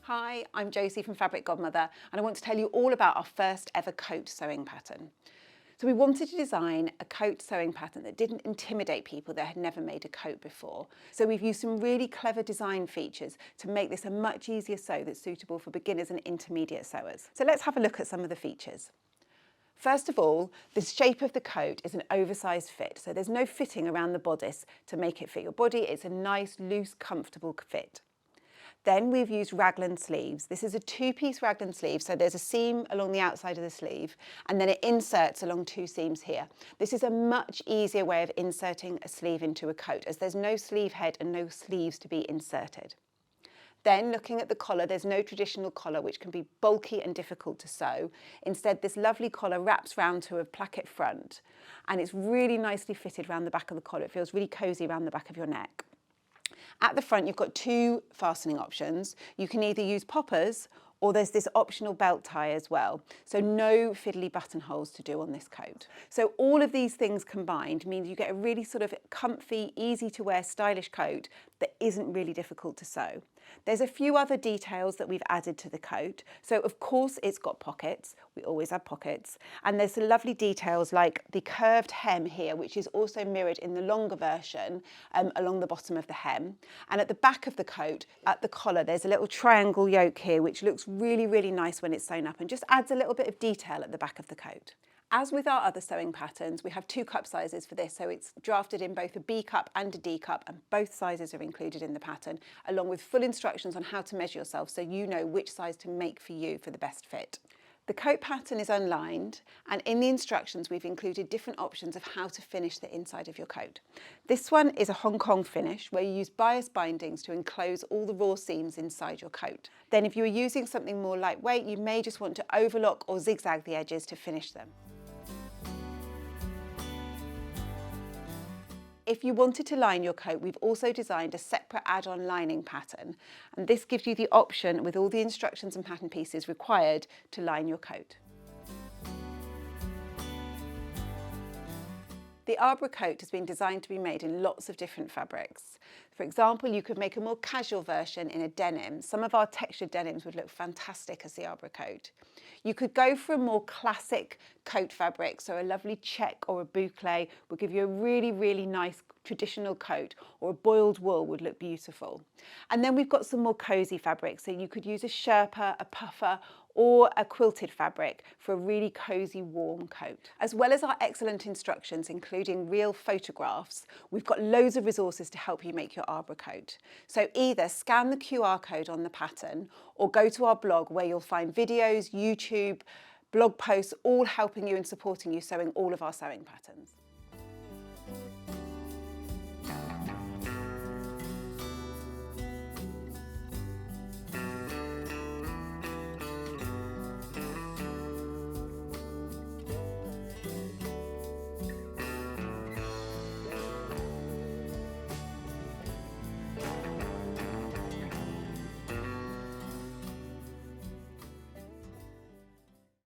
Hi, I'm Josie from Fabric Godmother, and I want to tell you all about our first ever coat sewing pattern. So we wanted to design a coat sewing pattern that didn't intimidate people that had never made a coat before. So we've used some really clever design features to make this a much easier sew that's suitable for beginners and intermediate sewers. So let's have a look at some of the features. First of all, the shape of the coat is an oversized fit, so there's no fitting around the bodice to make it fit your body. It's a nice, loose, comfortable fit. Then we've used raglan sleeves. This is a two-piece raglan sleeve, so there's a seam along the outside of the sleeve, and then it inserts along two seams here. This is a much easier way of inserting a sleeve into a coat, as there's no sleeve head and no sleeves to be inserted. Then, looking at the collar, there's no traditional collar, which can be bulky and difficult to sew. Instead, this lovely collar wraps round to a placket front, and it's really nicely fitted around the back of the collar. It feels really cosy around the back of your neck. At the front, you've got two fastening options. You can either use poppers, or there's this optional belt tie as well. So no fiddly buttonholes to do on this coat. So all of these things combined means you get a really sort of comfy, easy to wear, stylish coat that isn't really difficult to sew. There's a few other details that we've added to the coat. So of course it's got pockets. We always have pockets. And there's some lovely details like the curved hem here, which is also mirrored in the longer version along the bottom of the hem. And at the back of the coat, at the collar, there's a little triangle yoke here, which looks really, really nice when it's sewn up and just adds a little bit of detail at the back of the coat. As with our other sewing patterns, we have two cup sizes for this, so it's drafted in both a B cup and a D cup, and both sizes are included in the pattern, along with full instructions on how to measure yourself so you know which size to make for you for the best fit. The coat pattern is unlined, and in the instructions we've included different options of how to finish the inside of your coat. This one is a Hong Kong finish where you use bias bindings to enclose all the raw seams inside your coat. Then if you are using something more lightweight, you may just want to overlock or zigzag the edges to finish them. If you wanted to line your coat, we've also designed a separate add-on lining pattern, and this gives you the option with all the instructions and pattern pieces required to line your coat. The Arbre Coat has been designed to be made in lots of different fabrics. For example, you could make a more casual version in a denim. Some of our textured denims would look fantastic as the Arbre Coat. You could go for a more classic coat fabric, so a lovely check or a boucle would give you a really, really nice traditional coat, or a boiled wool would look beautiful. And then we've got some more cozy fabrics, so you could use a sherpa, a puffer, or a quilted fabric for a really cozy, warm coat. As well as our excellent instructions, including real photographs, we've got loads of resources to help you make your Arbre Coat. So either scan the QR code on the pattern or go to our blog where you'll find videos, YouTube, blog posts, all helping you and supporting you sewing all of our sewing patterns.